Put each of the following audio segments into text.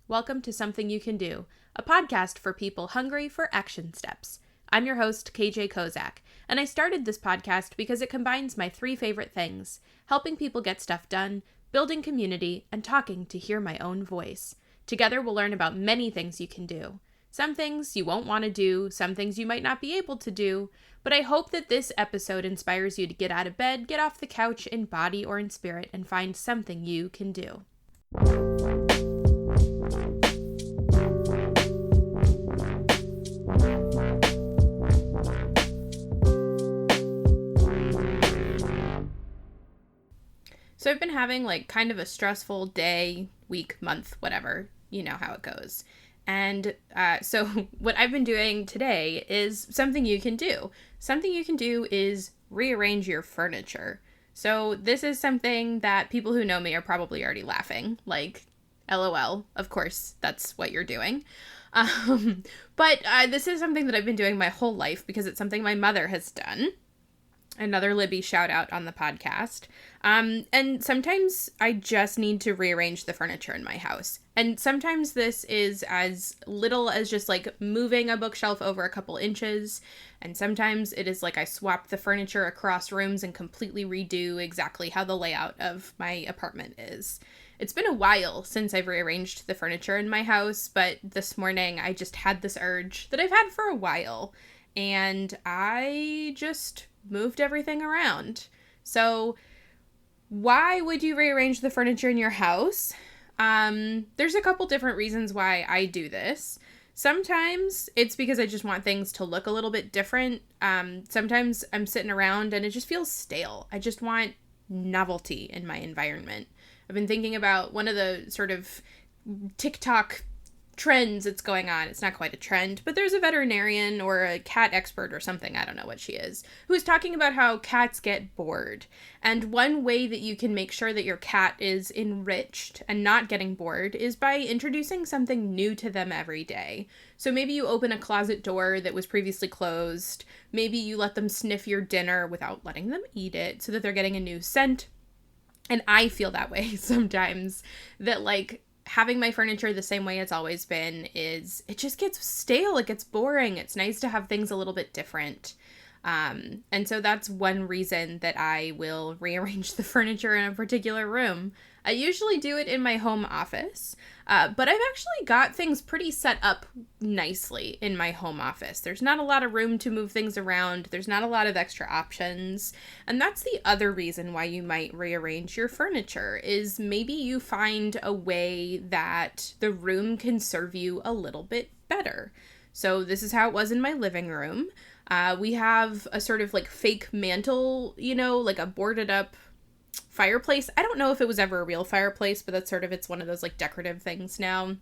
Welcome to Something You Can Do, a podcast for people hungry for action steps. I'm your host, KJ Kozak, and I started this podcast because it combines my three favorite things: helping people get stuff done, building community, and talking to hear my own voice. Together we'll learn about many things you can do. Some things you won't want to do, some things you might not be able to do, but I hope that this episode inspires you to get out of bed, get off the couch in body or in spirit, and find something you can do. So I've been having kind of a stressful day, week, month, whatever. You know how it goes. And so what I've been doing today is something you can do. Something you can do is rearrange your furniture. So this is something that people who know me are probably already laughing. Like, LOL, of course, that's what you're doing. But this is something that I've been doing my whole life because it's something my mother has done. Another Libby shout out on the podcast. And sometimes I just need to rearrange the furniture in my house. And sometimes this is as little as just moving a bookshelf over a couple inches. And sometimes it is I swap the furniture across rooms and completely redo exactly how the layout of my apartment is. It's been a while since I've rearranged the furniture in my house, but this morning I just had this urge that I've had for a while. And I just moved everything around. So why would you rearrange the furniture in your house? There's a couple different reasons why I do this. Sometimes it's because I just want things to look a little bit different. Sometimes I'm sitting around and it just feels stale. I just want novelty in my environment. I've been thinking about one of the sort of TikTok trends that's going on. It's not quite a trend, but there's a veterinarian or a cat expert or something, I don't know what she is, who is talking about how cats get bored. And one way that you can make sure that your cat is enriched and not getting bored is by introducing something new to them every day. So maybe you open a closet door that was previously closed. Maybe you let them sniff your dinner without letting them eat it so that they're getting a new scent. And I feel that way sometimes, that having my furniture the same way it's always been it just gets stale. It gets boring. It's nice to have things a little bit different. And so that's one reason that I will rearrange the furniture in a particular room. I usually do it in my home office, but I've actually got things pretty set up nicely in my home office. There's not a lot of room to move things around. There's not a lot of extra options. And that's the other reason why you might rearrange your furniture, is maybe you find a way that the room can serve you a little bit better. So this is how it was in my living room. We have a sort of fake mantle, a boarded up fireplace. I don't know if it was ever a real fireplace, but it's one of those decorative things now.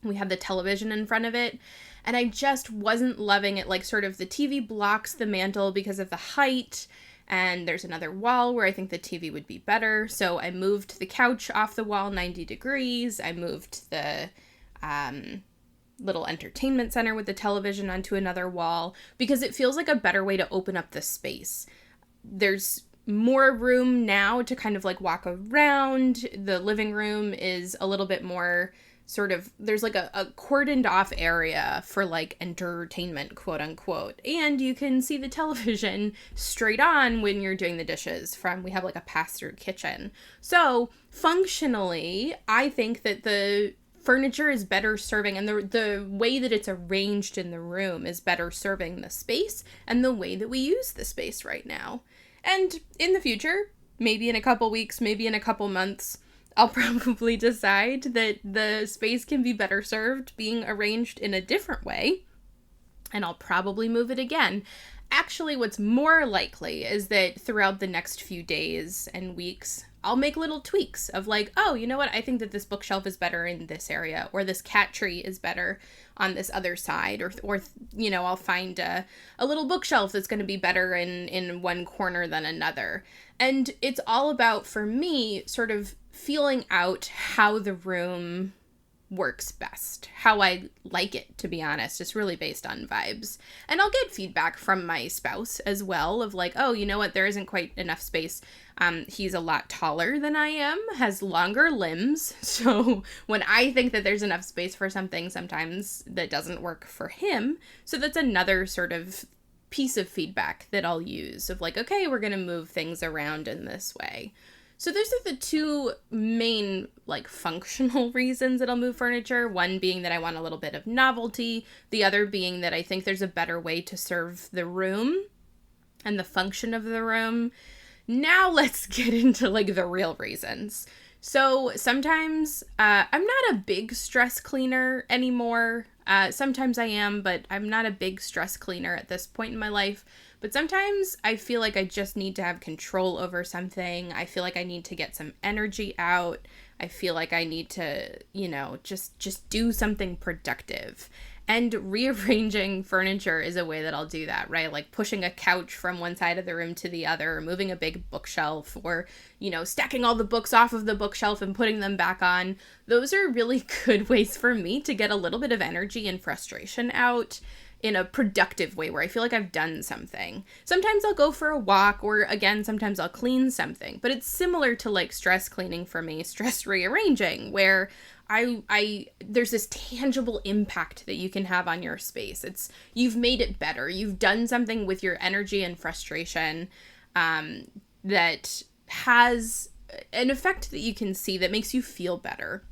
We had the television in front of it, and I just wasn't loving it. The TV blocks the mantle because of the height, and there's another wall where I think the TV would be better. So I moved the couch off the wall 90 degrees. I moved the little entertainment center with the television onto another wall because it feels like a better way to open up the space. There's more room now to kind of walk around. The living room is a little bit more there's a cordoned off area for entertainment, quote unquote. And you can see the television straight on when you're doing the dishes we have a pass-through kitchen. So functionally, I think that the furniture is better serving, and the way that it's arranged in the room is better serving the space and the way that we use the space right now. And in the future, maybe in a couple weeks, maybe in a couple months, I'll probably decide that the space can be better served being arranged in a different way, and I'll probably move it again. Actually, what's more likely is that throughout the next few days and weeks, I'll make little tweaks of oh, you know what? I think that this bookshelf is better in this area, or this cat tree is better on this other side, or I'll find a little bookshelf that's going to be better in one corner than another. And it's all about, for me, sort of feeling out how the room works best, how I like it, to be honest. It's really based on vibes. And I'll get feedback from my spouse as well of like, oh, you know what, there isn't quite enough space. He's a lot taller than I am, has longer limbs. So when I think that there's enough space for something, sometimes that doesn't work for him. So that's another sort of piece of feedback that I'll use of like, okay, we're going to move things around in this way. So those are the two main, like, functional reasons that I'll move furniture. One being that I want a little bit of novelty. The other being that I think there's a better way to serve the room and the function of the room. Now let's get into, like, the real reasons. So sometimes I'm not a big stress cleaner anymore. Sometimes I am, but I'm not a big stress cleaner at this point in my life. But sometimes I feel like I just need to have control over something. I feel like I need to get some energy out. I feel like I need to, just do something productive. And rearranging furniture is a way that I'll do that, right? Like pushing a couch from one side of the room to the other, or moving a big bookshelf, or, stacking all the books off of the bookshelf and putting them back on. Those are really good ways for me to get a little bit of energy and frustration out in a productive way where I feel like I've done something. Sometimes I'll go for a walk, or again, sometimes I'll clean something, but it's similar to like stress cleaning for me, stress rearranging, where there's this tangible impact that you can have on your space. You've made it better. You've done something with your energy and frustration that has an effect that you can see that makes you feel better.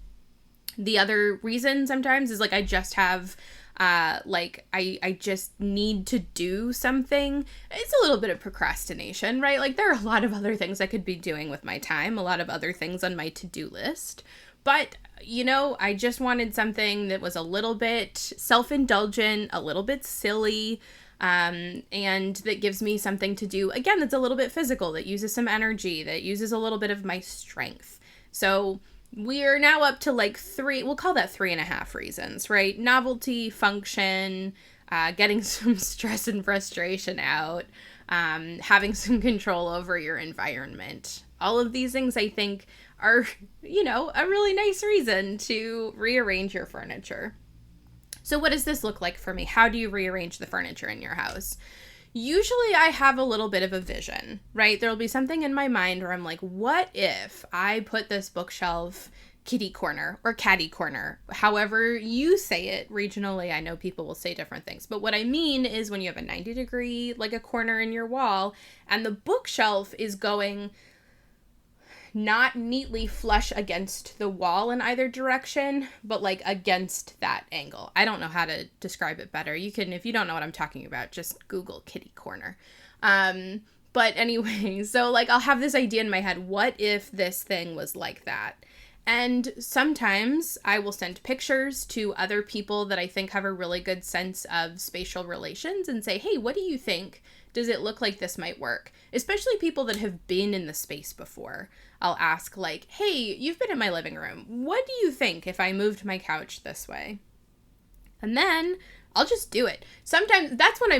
The other reason sometimes is like I just have I just need to do something. It's a little bit of procrastination, right? Like there are a lot of other things I could be doing with my time, a lot of other things on my to-do list. But, I just wanted something that was a little bit self-indulgent, a little bit silly, and that gives me something to do, again, that's a little bit physical, that uses some energy, that uses a little bit of my strength. So we are now up to like we'll call that 3.5 reasons, right? Novelty, function, getting some stress and frustration out, having some control over your environment. All of these things I think are, a really nice reason to rearrange your furniture. So what does this look like for me? How do you rearrange the furniture in your house? Usually I have a little bit of a vision, right? There'll be something in my mind where I'm like, what if I put this bookshelf kitty corner or catty corner, however you say it regionally. I know people will say different things, but what I mean is when you have a 90-degree, like a corner in your wall, and the bookshelf is going not neatly flush against the wall in either direction, but like against that angle. I don't know how to describe it better. You can, if you don't know what I'm talking about, just Google kitty corner. But anyway, so like I'll have this idea in my head, what if this thing was like that? And sometimes I will send pictures to other people that I think have a really good sense of spatial relations and say, hey, what do you think? Does it look like this might work? Especially people that have been in the space before. I'll ask like, hey, you've been in my living room. What do you think if I moved my couch this way? And then I'll just do it. Sometimes that's when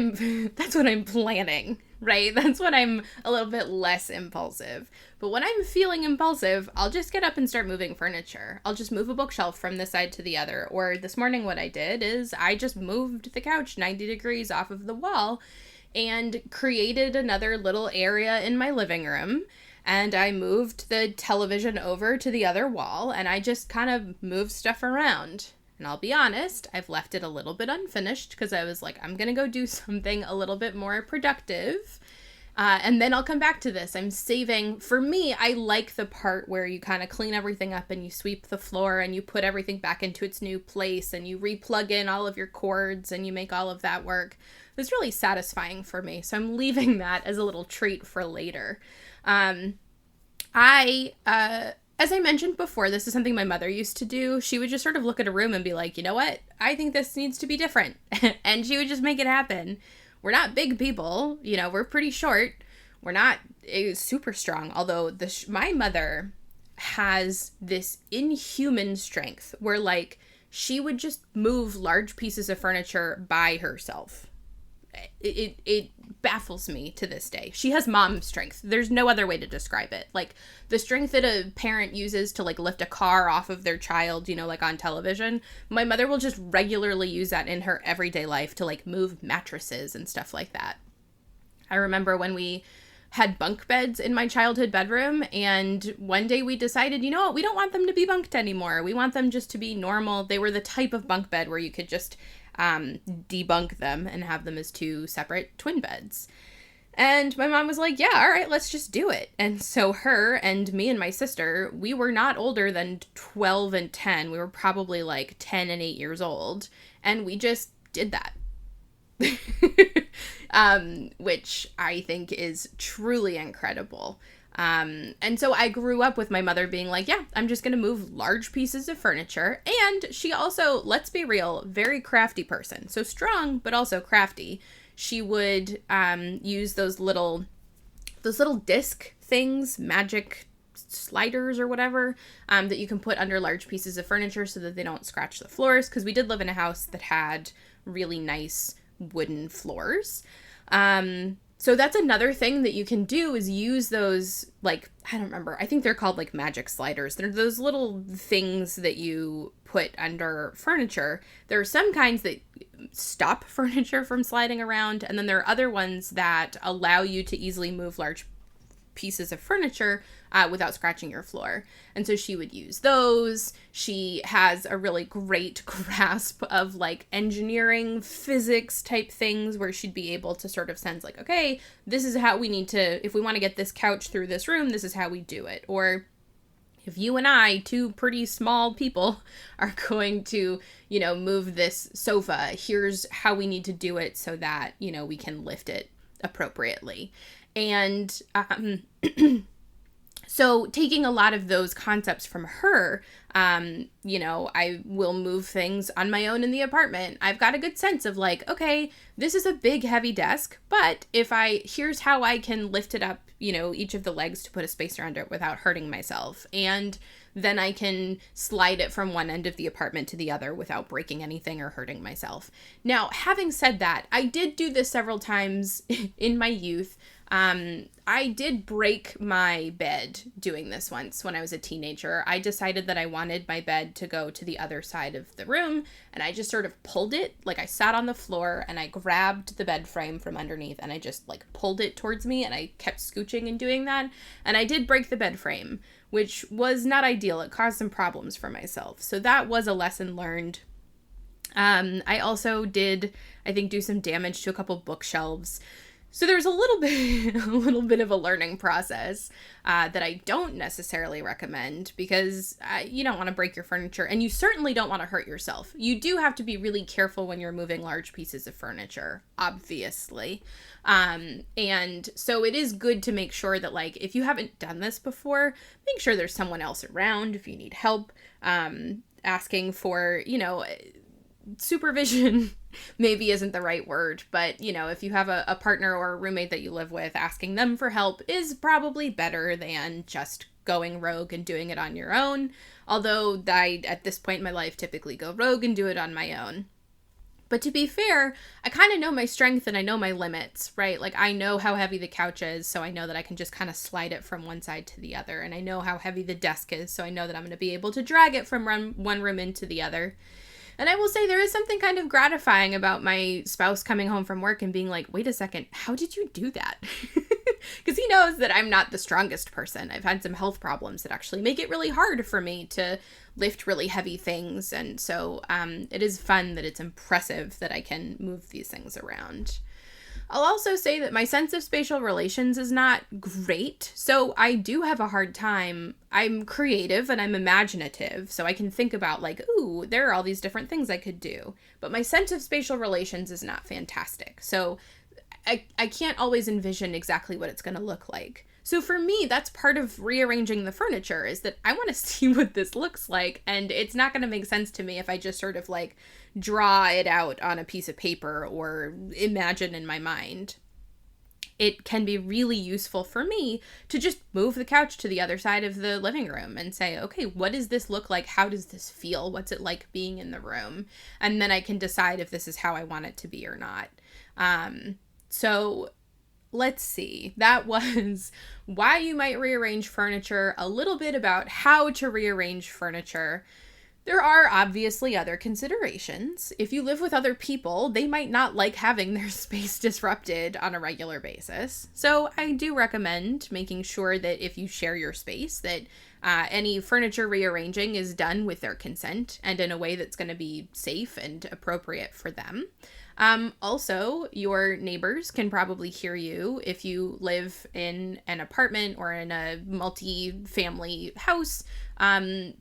I'm planning, right? That's when I'm a little bit less impulsive. But when I'm feeling impulsive, I'll just get up and start moving furniture. I'll just move a bookshelf from this side to the other. Or this morning what I did is I just moved the couch 90 degrees off of the wall and created another little area in my living room. And I moved the television over to the other wall, and I just kind of moved stuff around. And I'll be honest, I've left it a little bit unfinished because I was like, I'm going to go do something a little bit more productive. And then I'll come back to this. I'm saving. For me, I like the part where you kind of clean everything up and you sweep the floor and you put everything back into its new place and you replug in all of your cords and you make all of that work. It's really satisfying for me. So I'm leaving that as a little treat for later. As I mentioned before, this is something my mother used to do. She would just sort of look at a room and be like, you know what? I think this needs to be different. And she would just make it happen. We're not big people. We're pretty short. We're not super strong. Although my mother has this inhuman strength where like she would just move large pieces of furniture by herself. It baffles me to this day. She has mom strength. There's no other way to describe it. Like, the strength that a parent uses to, like, lift a car off of their child, you know, like on television, my mother will just regularly use that in her everyday life to, like, move mattresses and stuff like that. I remember when we had bunk beds in my childhood bedroom, and one day we decided, you know what, we don't want them to be bunked anymore. We want them just to be normal. They were the type of bunk bed where you could just debunk them and have them as two separate twin beds. And my mom was like, yeah, all right, let's just do it. And so her and me and my sister, we were not older than 12 and 10. We were probably like 10 and 8 years old. And we just did that. Which I think is truly incredible. And so I grew up with my mother being like, yeah, I'm just going to move large pieces of furniture. And she also, let's be real, very crafty person. So strong, but also crafty. She would use those little disc things, magic sliders or whatever, that you can put under large pieces of furniture so that they don't scratch the floors. Because we did live in a house that had really nice wooden floors. So that's another thing that you can do is use those, like, I don't remember, I think they're called like magic sliders. They're those little things that you put under furniture. There are some kinds that stop furniture from sliding around, and then there are other ones that allow you to easily move large pieces of furniture without scratching your floor. And so she would use those. She has a really great grasp of like engineering, physics type things where she'd be able to sort of sense like, okay, this is how we need to, if we want to get this couch through this room, this is how we do it. Or if you and I, two pretty small people, are going to, you know, move this sofa, here's how we need to do it so that, you know, we can lift it appropriately. And so taking a lot of those concepts from her, you know, I will move things on my own in the apartment. I've got a good sense of like, okay, this is a big, heavy desk, but here's how I can lift it up, you know, each of the legs to put a spacer under it without hurting myself. And then I can slide it from one end of the apartment to the other without breaking anything or hurting myself. Now, having said that, I did do this several times in my youth. I did break my bed doing this once when I was a teenager. I decided that I wanted my bed to go to the other side of the room, and I just sort of pulled it. Like, I sat on the floor and I grabbed the bed frame from underneath and I just like pulled it towards me, and I kept scooching and doing that. And I did break the bed frame, which was not ideal. It caused some problems for myself. So that was a lesson learned. I also did, I think, do some damage to a couple bookshelves. So there's a little bit of a learning process that I don't necessarily recommend, because you don't want to break your furniture, and you certainly don't want to hurt yourself. You do have to be really careful when you're moving large pieces of furniture, obviously. And so it is good to make sure that, like, if you haven't done this before, make sure there's someone else around if you need help. Asking for, you know, supervision maybe isn't the right word, but, you know, if you have a partner or a roommate that you live with, asking them for help is probably better than just going rogue and doing it on your own. Although I, at this point in my life, typically go rogue and do it on my own. But to be fair, I kind of know my strength and I know my limits, right? Like, I know how heavy the couch is, so I know that I can just kind of slide it from one side to the other. And I know how heavy the desk is, so I know that I'm going to be able to drag it from one room into the other. And I will say there is something kind of gratifying about my spouse coming home from work and being like, wait a second, how did you do that? Because he knows that I'm not the strongest person. I've had some health problems that actually make it really hard for me to lift really heavy things. And so it is fun that it's impressive that I can move these things around. I'll also say that my sense of spatial relations is not great, so I do have a hard time. I'm creative and I'm imaginative, so I can think about like, ooh, there are all these different things I could do. But my sense of spatial relations is not fantastic, so I can't always envision exactly what it's going to look like. So for me, that's part of rearranging the furniture, is that I want to see what this looks like, and it's not going to make sense to me if I just sort of like draw it out on a piece of paper or imagine in my mind. It can be really useful for me to just move the couch to the other side of the living room and say, okay, what does this look like? How does this feel? What's it like being in the room? And then I can decide if this is how I want it to be or not. So let's see. That was why you might rearrange furniture, a little bit about how to rearrange furniture. There are obviously other considerations. If you live with other people, they might not like having their space disrupted on a regular basis. So I do recommend making sure that if you share your space, that any furniture rearranging is done with their consent and in a way that's going to be safe and appropriate for them. Also, your neighbors can probably hear you if you live in an apartment or in a multi-family house.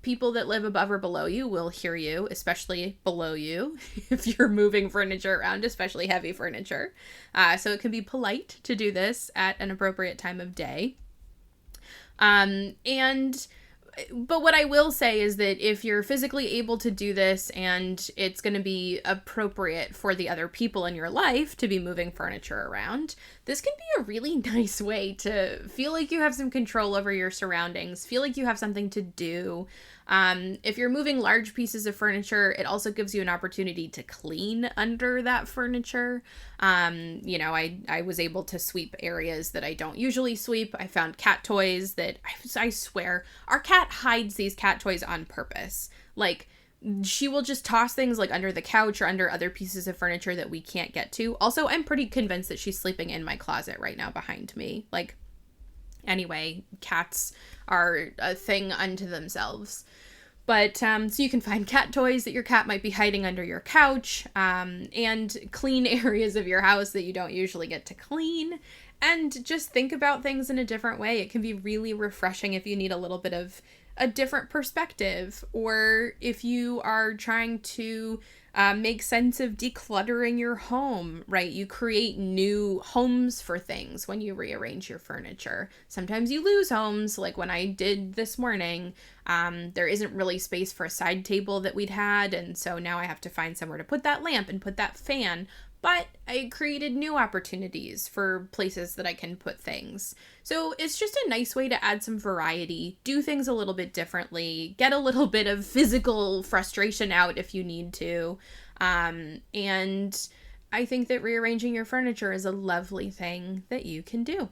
People that live above or below you will hear you, especially below you, if you're moving furniture around, especially heavy furniture. So it can be polite to do this at an appropriate time of day. But what I will say is that if you're physically able to do this and it's going to be appropriate for the other people in your life to be moving furniture around, this can be a really nice way to feel like you have some control over your surroundings, feel like you have something to do. If you're moving large pieces of furniture, it also gives you an opportunity to clean under that furniture. I was able to sweep areas that I don't usually sweep. I found cat toys that I swear our cat hides these cat toys on purpose. Like, she will just toss things like under the couch or under other pieces of furniture that we can't get to. Also, I'm pretty convinced that she's sleeping in my closet right now behind me. Like, anyway, cats are a thing unto themselves. But, so you can find cat toys that your cat might be hiding under your couch, and clean areas of your house that you don't usually get to clean, and just think about things in a different way. It can be really refreshing if you need a little bit of a different perspective, or if you are trying to make sense of decluttering your home, right? You create new homes for things when you rearrange your furniture. Sometimes you lose homes, like when I did this morning. There isn't really space for a side table that we'd had, and so now I have to find somewhere to put that lamp and put that fan. But I created new opportunities for places that I can put things. So it's just a nice way to add some variety, do things a little bit differently, get a little bit of physical frustration out if you need to. And I think that rearranging your furniture is a lovely thing that you can do.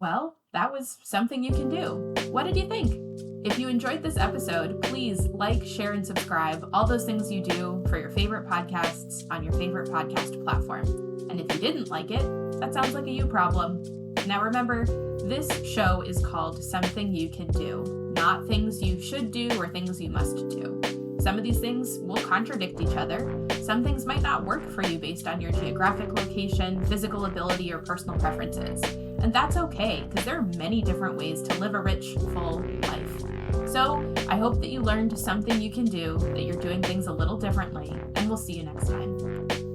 Well, that was something you can do. What did you think? If you enjoyed this episode, please like, share, and subscribe, all those things you do for your favorite podcasts on your favorite podcast platform. And if you didn't like it, that sounds like a you problem. Now remember, this show is called Something You Can Do, not things you should do or things you must do. Some of these things will contradict each other. Some things might not work for you based on your geographic location, physical ability, or personal preferences. And that's okay, because there are many different ways to live a rich, full life. So I hope that you learned something you can do, that you're doing things a little differently, and we'll see you next time.